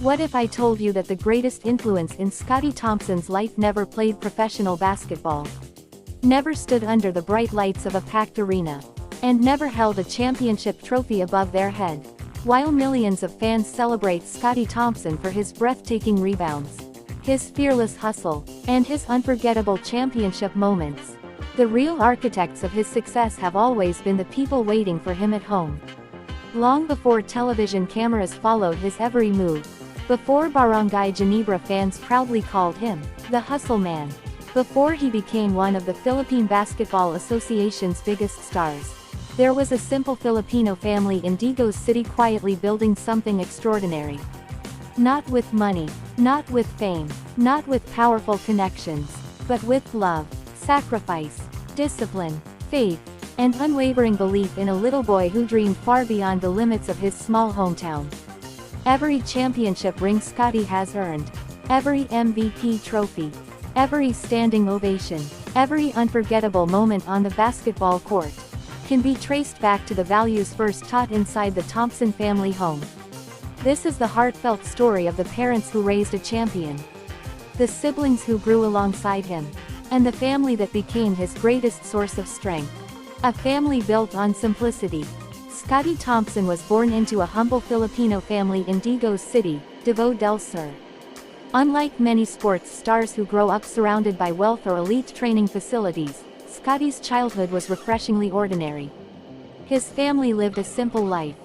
What if I told you that the greatest influence in Scottie Thompson's life never played professional basketball? Never stood under the bright lights of a packed arena, and never held a championship trophy above their head. While millions of fans celebrate Scottie Thompson for his breathtaking rebounds, his fearless hustle, and his unforgettable championship moments, the real architects of his success have always been the people waiting for him at home. Long before television cameras followed his every move, before Barangay Ginebra fans proudly called him the Hustle Man, before he became one of the Philippine Basketball Association's biggest stars, there was a simple Filipino family in Digos City quietly building something extraordinary. Not with money, not with fame, not with powerful connections, but with love, sacrifice, discipline, faith, and unwavering belief in a little boy who dreamed far beyond the limits of his small hometown. Every championship ring Scottie has earned, every MVP trophy, every standing ovation, every unforgettable moment on the basketball court, can be traced back to the values first taught inside the Thompson family home. This is the heartfelt story of the parents who raised a champion, the siblings who grew alongside him, and the family that became his greatest source of strength. A family built on simplicity. Scottie Thompson was born into a humble Filipino family in Digos City, Davao del Sur. Unlike many sports stars who grow up surrounded by wealth or elite training facilities, Scottie's childhood was refreshingly ordinary. His family lived a simple life.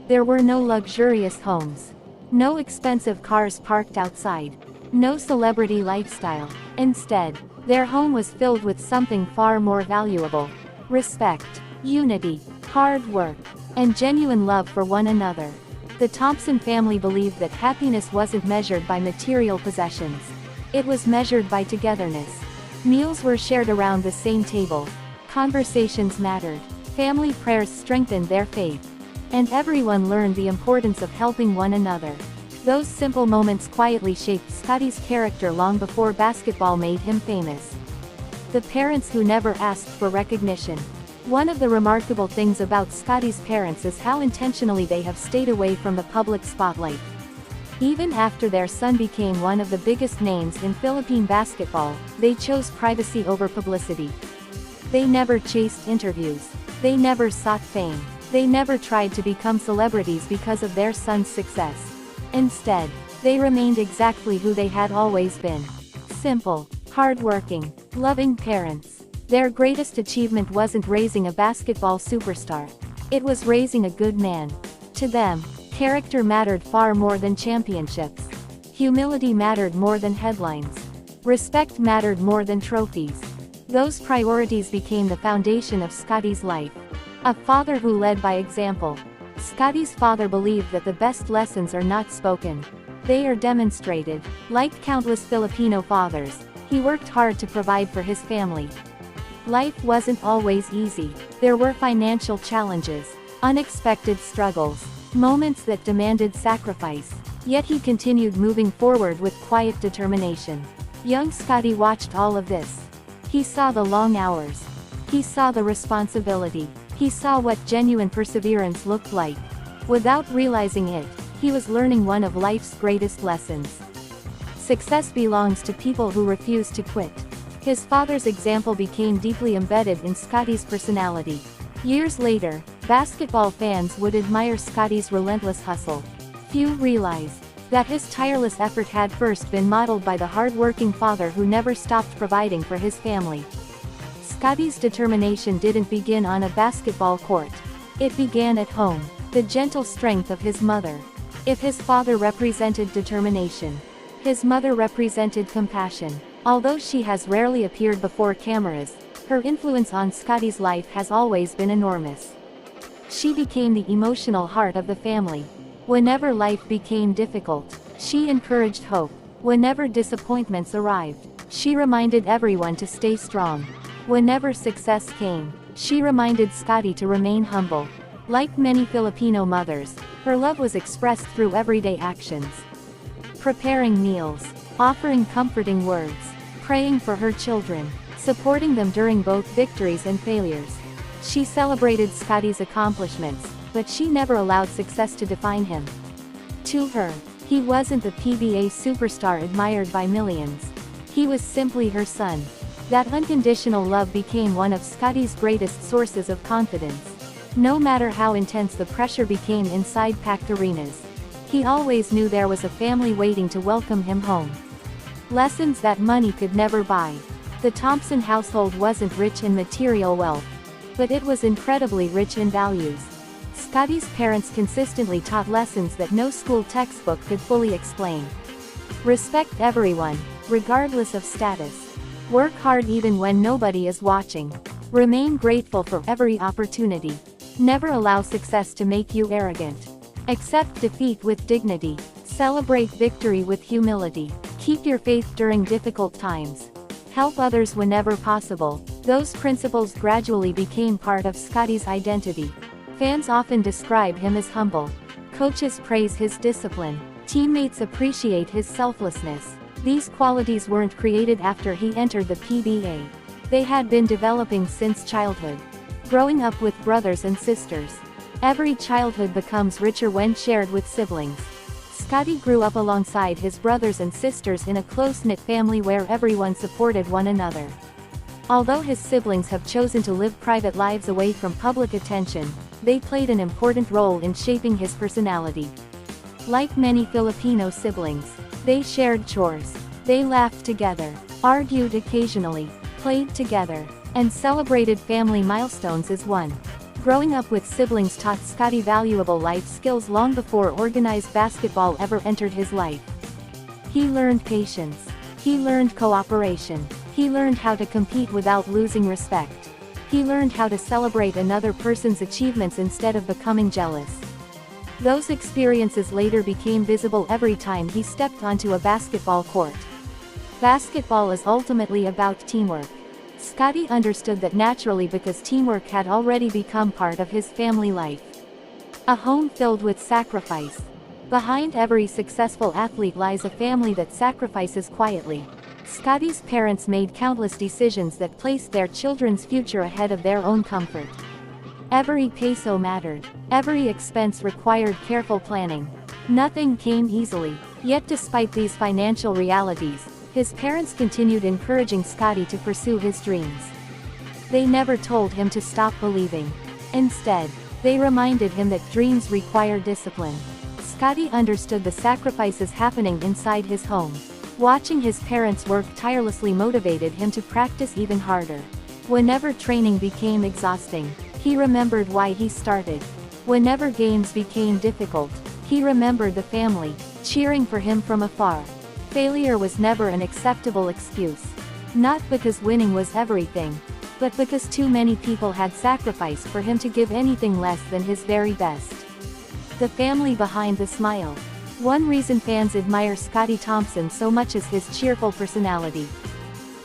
There were no luxurious homes, no expensive cars parked outside, no celebrity lifestyle. Instead, their home was filled with something far more valuable: respect, unity, hard work, and genuine love for one another. The Thompson family believed that happiness wasn't measured by material possessions. It was measured by togetherness. Meals were shared around the same table. Conversations mattered. Family prayers strengthened their faith. And everyone learned the importance of helping one another. Those simple moments quietly shaped Scottie's character long before basketball made him famous. The parents who never asked for recognition. One of the remarkable things about Scottie's parents is how intentionally they have stayed away from the public spotlight. Even after their son became one of the biggest names in Philippine basketball, they chose privacy over publicity. They never chased interviews. They never sought fame. They never tried to become celebrities because of their son's success. Instead, they remained exactly who they had always been. Simple, hardworking, loving parents. Their greatest achievement wasn't raising a basketball superstar. It was raising a good man. To them, character mattered far more than championships. Humility mattered more than headlines. Respect mattered more than trophies. Those priorities became the foundation of Scottie's life. A father who led by example. Scottie's father believed that the best lessons are not spoken. They are demonstrated. Like countless Filipino fathers, he worked hard to provide for his family. Life wasn't always easy. There were financial challenges, unexpected struggles, moments that demanded sacrifice. Yet he continued moving forward with quiet determination. Young Scottie watched all of this. He saw the long hours. He saw the responsibility. He saw what genuine perseverance looked like. Without realizing it, he was learning one of life's greatest lessons. Success belongs to people who refuse to quit. His father's example became deeply embedded in Scottie's personality. Years later, basketball fans would admire Scottie's relentless hustle. Few realized that his tireless effort had first been modeled by the hard-working father who never stopped providing for his family. Scottie's determination didn't begin on a basketball court. It began at home. The gentle strength of his mother. If his father represented determination, his mother represented compassion. Although she has rarely appeared before cameras, her influence on Scottie's life has always been enormous. She became the emotional heart of the family. Whenever life became difficult, she encouraged hope. Whenever disappointments arrived, she reminded everyone to stay strong. Whenever success came, she reminded Scottie to remain humble. Like many Filipino mothers, her love was expressed through everyday actions. Preparing meals, offering comforting words, praying for her children, supporting them during both victories and failures. She celebrated Scottie's accomplishments, but she never allowed success to define him. To her, He wasn't the PBA superstar admired by millions. He was simply her son. That unconditional love became one of Scottie's greatest sources of confidence. No matter how intense the pressure became inside packed arenas, he always knew there was a family waiting to welcome him home. Lessons that money could never buy. The Thompson household wasn't rich in material wealth, but it was incredibly rich in values. Scottie's parents consistently taught lessons that no school textbook could fully explain. Respect everyone, regardless of status. Work hard even when nobody is watching. Remain grateful for every opportunity. Never allow success to make you arrogant. Accept defeat with dignity. Celebrate victory with humility. Keep your faith during difficult times. Help others whenever possible. Those principles gradually became part of Scottie's identity. Fans often describe him as humble. Coaches praise his discipline. Teammates appreciate his selflessness. These qualities weren't created after he entered the PBA. They had been developing since childhood. Growing up with brothers and sisters. Every childhood becomes richer when shared with siblings. Scottie grew up alongside his brothers and sisters in a close-knit family where everyone supported one another. Although his siblings have chosen to live private lives away from public attention, they played an important role in shaping his personality. Like many Filipino siblings, they shared chores. They laughed together, argued occasionally, played together, and celebrated family milestones as one. Growing up with siblings taught Scottie valuable life skills long before organized basketball ever entered his life. He learned patience. He learned cooperation. He learned how to compete without losing respect. He learned how to celebrate another person's achievements instead of becoming jealous. Those experiences later became visible every time he stepped onto a basketball court. Basketball is ultimately about teamwork. Scottie understood that naturally because teamwork had already become part of his family life. A home filled with sacrifice. Behind every successful athlete lies a family that sacrifices quietly. Scottie's parents made countless decisions that placed their children's future ahead of their own comfort. Every peso mattered. Every expense required careful planning. Nothing came easily. Yet despite these financial realities, his parents continued encouraging Scottie to pursue his dreams. They never told him to stop believing. Instead, they reminded him that dreams require discipline. Scottie understood the sacrifices happening inside his home. Watching his parents work tirelessly motivated him to practice even harder. Whenever training became exhausting, he remembered why he started. Whenever games became difficult, he remembered the family, cheering for him from afar. Failure was never an acceptable excuse. Not because winning was everything, but because too many people had sacrificed for him to give anything less than his very best. The family behind the smile. One reason fans admire Scottie Thompson so much is his cheerful personality.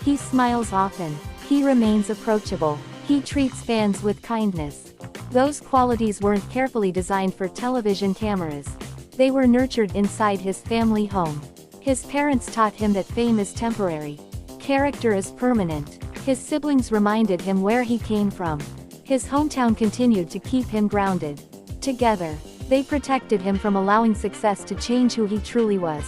He smiles often. He remains approachable. He treats fans with kindness. Those qualities weren't carefully designed for television cameras. They were nurtured inside his family home. His parents taught him that fame is temporary. Character is permanent. His siblings reminded him where he came from. His hometown continued to keep him grounded. Together, they protected him from allowing success to change who he truly was.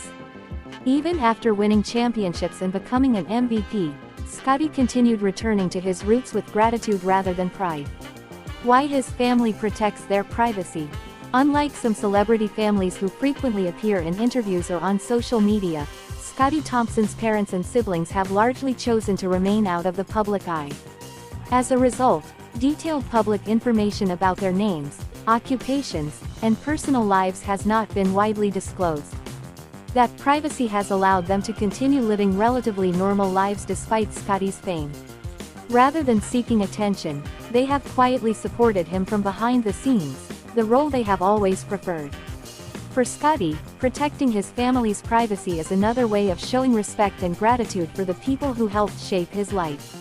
Even after winning championships and becoming an MVP, Scottie continued returning to his roots with gratitude rather than pride. Why his family protects their privacy. Unlike some celebrity families who frequently appear in interviews or on social media, Scottie Thompson's parents and siblings have largely chosen to remain out of the public eye. As a result, detailed public information about their names, occupations, and personal lives has not been widely disclosed. That privacy has allowed them to continue living relatively normal lives despite Scottie's fame. Rather than seeking attention, they have quietly supported him from behind the scenes, the role they have always preferred. For Scottie, protecting his family's privacy is another way of showing respect and gratitude for the people who helped shape his life.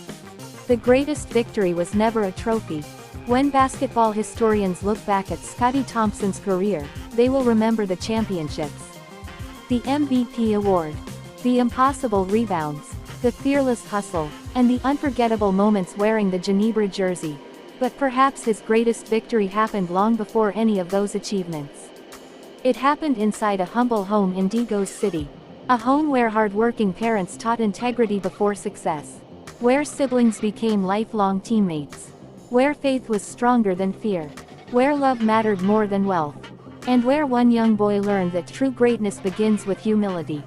The greatest victory was never a trophy. When basketball historians look back at Scottie Thompson's career, they will remember the championships, the MVP award, the impossible rebounds, the fearless hustle, and the unforgettable moments wearing the Ginebra jersey. But perhaps his greatest victory happened long before any of those achievements. It happened inside a humble home in Digos City. A home where hard-working parents taught integrity before success. Where siblings became lifelong teammates. Where faith was stronger than fear. Where love mattered more than wealth. And where one young boy learned that true greatness begins with humility.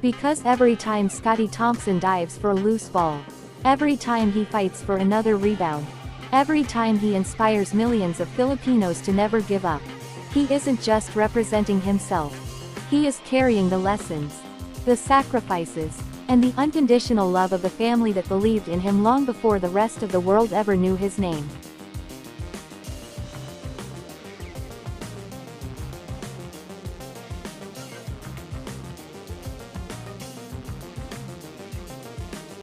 Because every time Scottie Thompson dives for a loose ball, every time he fights for another rebound, every time he inspires millions of Filipinos to never give up, he isn't just representing himself. He is carrying the lessons, the sacrifices, and the unconditional love of the family that believed in him long before the rest of the world ever knew his name.